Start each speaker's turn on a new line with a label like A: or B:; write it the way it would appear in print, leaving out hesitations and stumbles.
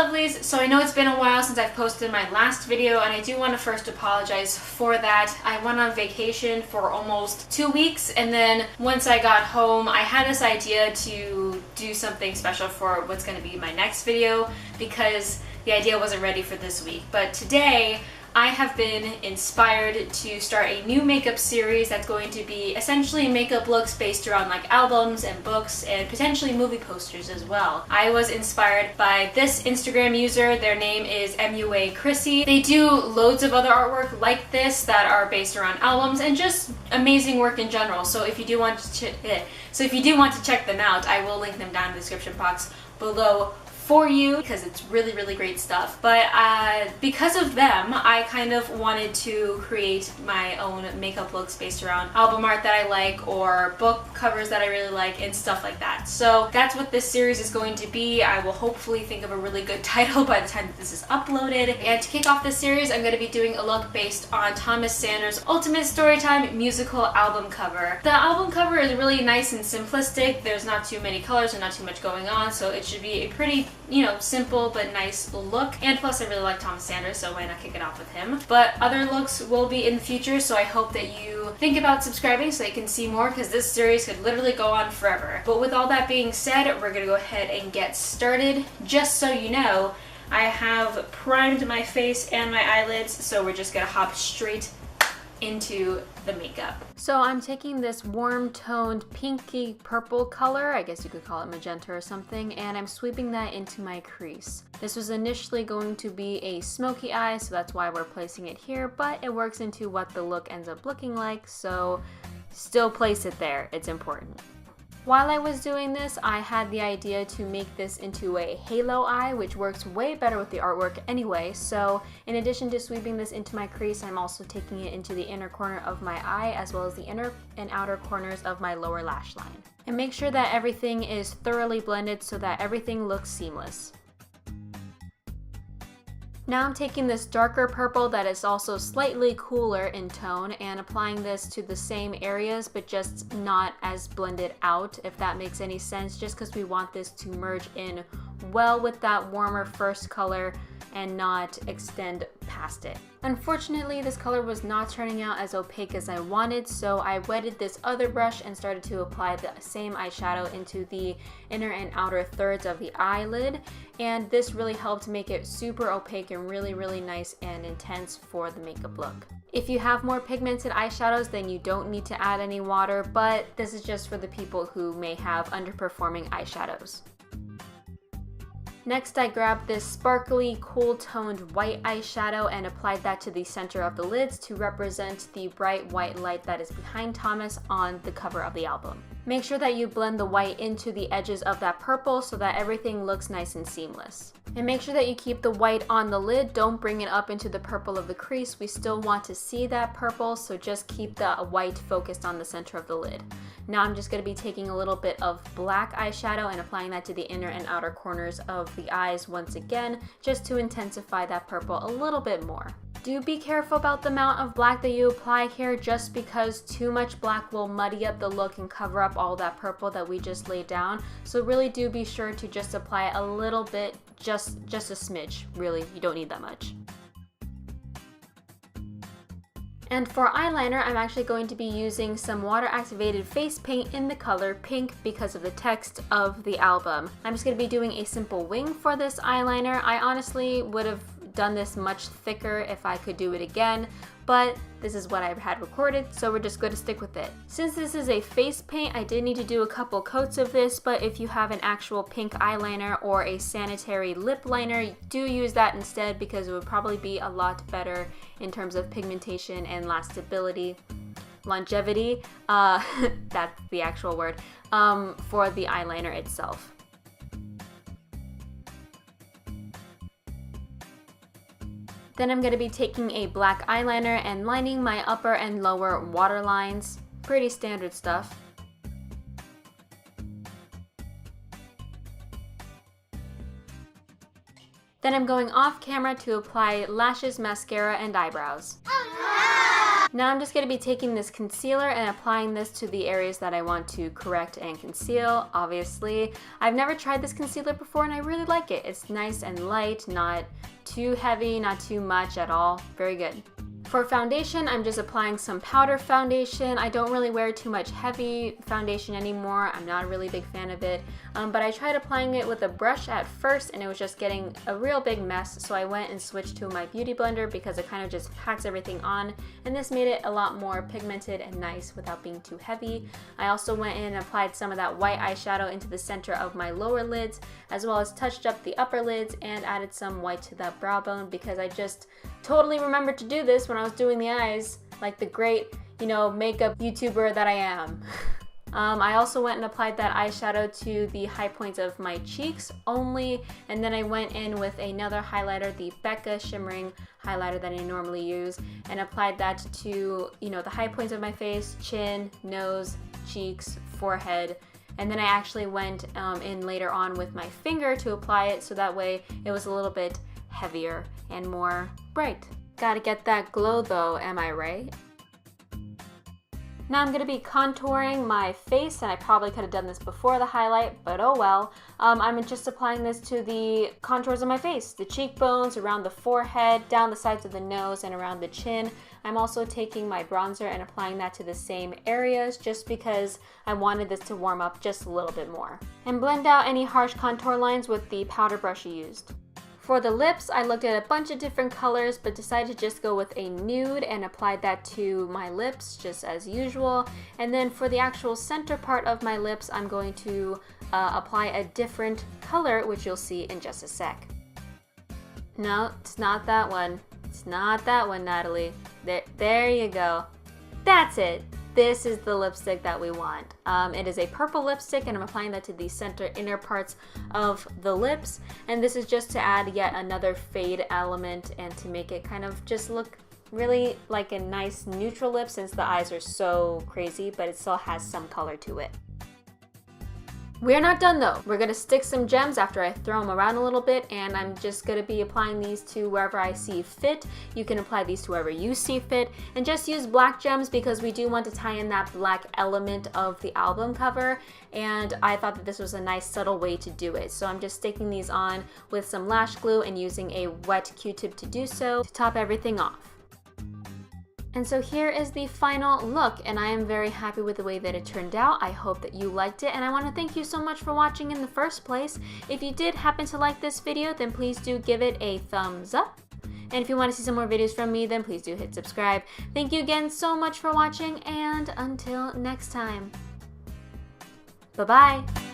A: lovelies, so I know it's been a while since I've posted my last video, and I do want to first apologize for that. I went on vacation for almost 2 weeks, and then once I got home, I had this idea to do something special for what's going to be my next video, because the idea wasn't ready for this week. But today, I have been inspired to start a new makeup series that's going to be essentially makeup looks based around like albums and books and potentially movie posters as well. I was inspired by this Instagram user. Their name is MUA Chrissy. They do loads of other artwork like this that are based around albums and just amazing work in general. So if you do want to check them out, I will link them down in the description box below for you, because it's really great stuff. But because of them, I kind of wanted to create my own makeup looks based around album art that I like or book covers that I really like and stuff like that. So that's what this series is going to be. I will hopefully think of a really good title by the time that this is uploaded. And to kick off this series, I'm going to be doing a look based on Thomas Sanders' Ultimate Storytime musical album cover. The album cover is really nice and simplistic. There's not too many colors and not too much going on, so it should be a pretty, simple but nice look. And plus I really like Thomas Sanders, so why not kick it off with him? But other looks will be in the future, so I hope that you think about subscribing so you can see more, because this series could literally go on forever. But with all that being said, we're gonna go ahead and get started. Just so you know, I have primed my face and my eyelids, so we're just gonna hop straight into the makeup. So I'm taking this warm toned pinky purple color, I guess you could call it magenta or something, and I'm sweeping that into my crease. This was initially going to be a smoky eye, so that's why we're placing it here, but it works into what the look ends up looking like, so still place it there, it's important. While I was doing this, I had the idea to make this into a halo eye, which works way better with the artwork anyway. So in addition to sweeping this into my crease, I'm also taking it into the inner corner of my eye, as well as the inner and outer corners of my lower lash line. And make sure that everything is thoroughly blended so that everything looks seamless. Now I'm taking this darker purple that is also slightly cooler in tone and applying this to the same areas, but just not as blended out, if that makes any sense, just because we want this to merge in well with that warmer first color and not extend past it. Unfortunately, this color was not turning out as opaque as I wanted, so I wetted this other brush and started to apply the same eyeshadow into the inner and outer thirds of the eyelid, and this really helped make it super opaque and really nice and intense for the makeup look. If you have more pigmented eyeshadows, then you don't need to add any water, but this is just for the people who may have underperforming eyeshadows. Next, I grabbed this sparkly, cool-toned white eyeshadow and applied that to the center of the lids to represent the bright white light that is behind Thomas on the cover of the album. Make sure that you blend the white into the edges of that purple so that everything looks nice and seamless. And make sure that you keep the white on the lid, don't bring it up into the purple of the crease. We still want to see that purple, so just keep the white focused on the center of the lid. Now I'm just going to be taking a little bit of black eyeshadow and applying that to the inner and outer corners of the eyes once again, just to intensify that purple a little bit more. Do be careful about the amount of black that you apply here, just because too much black will muddy up the look and cover up all that purple that we just laid down. So really do be sure to just apply a little bit, just a smidge, really, you don't need that much. And for eyeliner, I'm actually going to be using some water-activated face paint in the color pink because of the text of the album. I'm just going to be doing a simple wing for this eyeliner. I honestly would have done this much thicker if I could do it again, but this is what I've had recorded, so we're just going to stick with it. Since this is a face paint, I did need to do a couple coats of this, but if you have an actual pink eyeliner or a sanitary lip liner, do use that instead, because it would probably be a lot better in terms of pigmentation and longevity, that's the actual word, for the eyeliner itself. Then I'm going to be taking a black eyeliner and lining my upper and lower waterlines. Pretty standard stuff. Then I'm going off camera to apply lashes, mascara, and eyebrows. Now I'm just going to be taking this concealer and applying this to the areas that I want to correct and conceal. Obviously, I've never tried this concealer before and I really like it. It's nice and light, not too heavy, not too much at all. Very good. For foundation, I'm just applying some powder foundation. I don't really wear too much heavy foundation anymore. I'm not a really big fan of it, but I tried applying it with a brush at first and it was just getting a real big mess, so I went and switched to my beauty blender because it kind of just packs everything on, and this made it a lot more pigmented and nice without being too heavy. I also went in and applied some of that white eyeshadow into the center of my lower lids, as well as touched up the upper lids and added some white to that brow bone because I just totally remembered to do this when I was doing the eyes, like the great, makeup YouTuber that I am. I also went and applied that eyeshadow to the high points of my cheeks only, and then I went in with another highlighter, the Becca shimmering highlighter that I normally use, and applied that to, the high points of my face, chin, nose, cheeks, forehead. And then I actually went in later on with my finger to apply it, so that way it was a little bit heavier and more bright. Gotta get that glow though, am I right? Now I'm gonna be contouring my face, and I probably could have done this before the highlight, but oh well. I'm just applying this to the contours of my face, the cheekbones, around the forehead, down the sides of the nose, and around the chin. I'm also taking my bronzer and applying that to the same areas just because I wanted this to warm up just a little bit more. And blend out any harsh contour lines with the powder brush I used. For the lips, I looked at a bunch of different colors but decided to just go with a nude and applied that to my lips just as usual. And then for the actual center part of my lips, I'm going to apply a different color, which you'll see in just a sec. No, it's not that one. It's not that one, Natalie. There you go. That's it. This is the lipstick that we want. It is a purple lipstick, and I'm applying that to the center inner parts of the lips. And this is just to add yet another fade element and to make it kind of just look really like a nice neutral lip, since the eyes are so crazy, but it still has some color to it. We're not done though. We're gonna stick some gems after I throw them around a little bit, and I'm just gonna be applying these to wherever I see fit. You can apply these to wherever you see fit, and just use black gems because we do want to tie in that black element of the album cover, and I thought that this was a nice subtle way to do it. So I'm just sticking these on with some lash glue and using a wet Q-tip to do so to top everything off. And so here is the final look, and I am very happy with the way that it turned out. I hope that you liked it, and I want to thank you so much for watching in the first place. If you did happen to like this video, then please do give it a thumbs up. And if you want to see some more videos from me, then please do hit subscribe. Thank you again so much for watching, and until next time. Bye-bye.